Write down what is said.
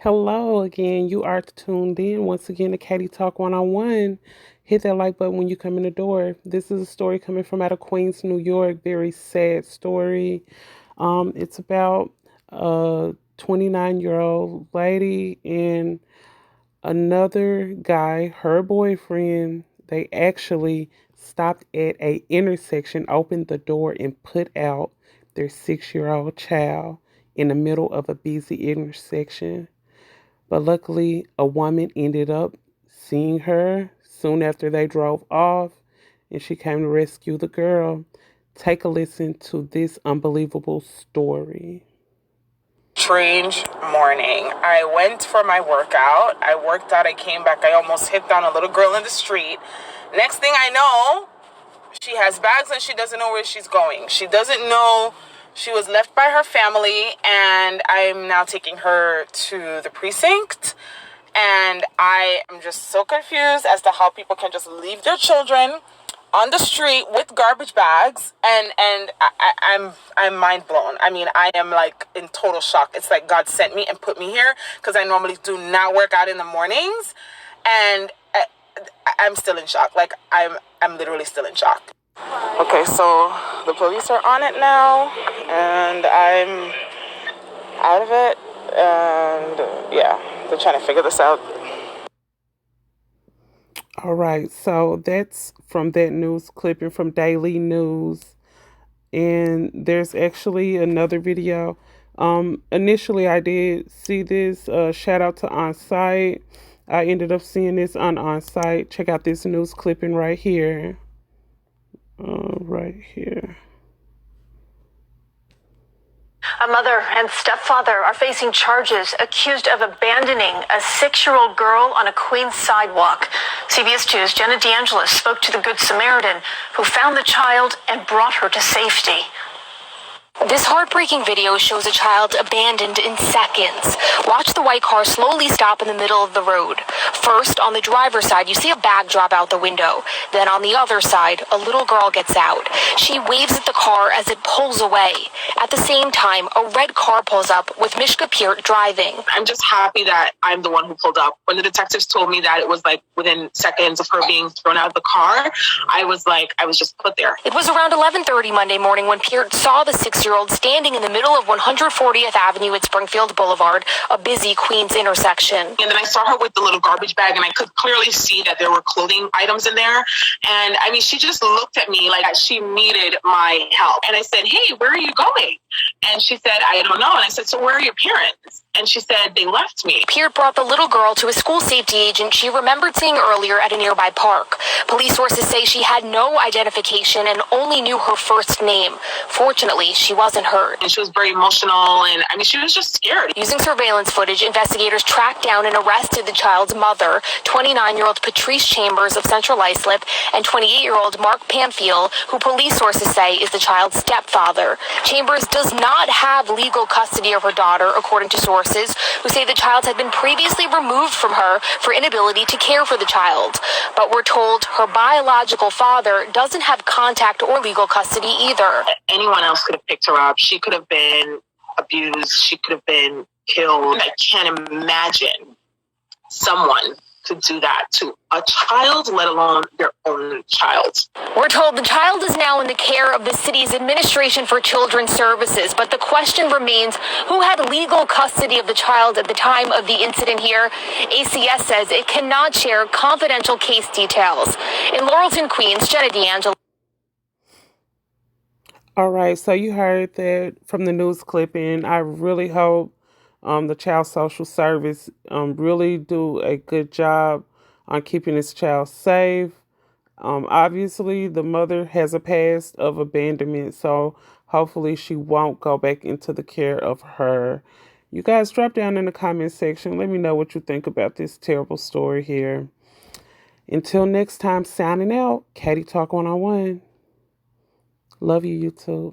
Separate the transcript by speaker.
Speaker 1: Hello again. You are tuned in once again to Katie Talk 101. Hit that like button when you come in the door. This is a story coming from out of Queens, New York. Very sad story. It's about a 29-year-old lady and another guy, her boyfriend. They actually stopped at a intersection, opened the door, and put out their 6-year-old child in the middle of a busy intersection. But luckily, a woman ended up seeing her soon after they drove off, and she came to rescue the girl. Take a listen to this unbelievable story.
Speaker 2: Strange morning. I went for my workout. I worked out. I came back. I almost hit down a little girl in the street. Next thing I know, she has bags and she doesn't know where she's going. She doesn't know she was left by her family, and I'm now taking her to the precinct. And I am just so confused as to how people can just leave their children on the street with garbage bags, and I'm mind blown. I mean, I am like in total shock. It's like God sent me and put me here because I normally do not work out in the mornings, and I'm still in shock. Like I'm literally still in shock. Okay, so the police are on it now, and I'm out of it, and yeah, they're trying to figure this out.
Speaker 1: All right, so that's from that news clipping from Daily News. And there's actually another video. Initially, I did see this. Shout out to On Site. I ended up seeing this on Site. Check out this news clipping right here. Right here.
Speaker 3: A mother and stepfather are facing charges accused of abandoning a 6-year-old girl on a Queens sidewalk. CBS 2's Jenna DeAngelis spoke to the Good Samaritan who found the child and brought her to safety.
Speaker 4: This heartbreaking video shows a child abandoned in seconds. Watch the white car slowly stop in the middle of the road. First, on the driver's side, you see a bag drop out the window. Then on the other side, a little girl gets out. She waves at the car as it pulls away. At the same time, a red car pulls up with Mishka Peart driving.
Speaker 2: I'm just happy that I'm the one who pulled up. When the detectives told me that it was like within seconds of her being thrown out of the car, I was just put there.
Speaker 4: It was around 11:30 Monday morning when Peart saw the 6-year-old standing in the middle of 140th Avenue at Springfield Boulevard, a busy Queens intersection.
Speaker 2: And then I saw her with the little garbage bag, and I could clearly see that there were clothing items in there. And I mean, she just looked at me like she needed my help. And I said, "Hey, where are you going?" And she said, "I don't know." And I said, "So where are your parents?" And she said, "They left me."
Speaker 4: Peart brought the little girl to a school safety agent she remembered seeing earlier at a nearby park. Police sources say she had no identification and only knew her first name. Fortunately, she wasn't hurt.
Speaker 2: And she was very emotional, and I mean, she was just scared.
Speaker 4: Using surveillance footage, investigators tracked down and arrested the child's mother, 29-year-old Patrice Chambers of Central Islip, and 28-year-old Mark Pamphile, who police sources say is the child's stepfather. Chambers does not have legal custody of her daughter, according to sources who say the child had been previously removed from her for inability to care for the child. But we're told her biological father doesn't have contact or legal custody either.
Speaker 2: Anyone else could have picked her up. She could have been abused. She could have been killed. I can't imagine someone could do that to a child, let alone their own child.
Speaker 4: We're told the child is now in the care of the city's Administration for Children's Services, but the question remains, who had legal custody of the child at the time of the incident here? ACS says it cannot share confidential case details. In Laurelton, Queens, Jenna DeAngelo.
Speaker 1: All right, so you heard that from the news clipping. I really hope the Child Social Service really do a good job on keeping this child safe. Obviously, the mother has a past of abandonment, so hopefully she won't go back into the care of her. You guys drop down in the comment section. Let me know what you think about this terrible story here. Until next time, signing out, Katie Talk 101. Love you, YouTube.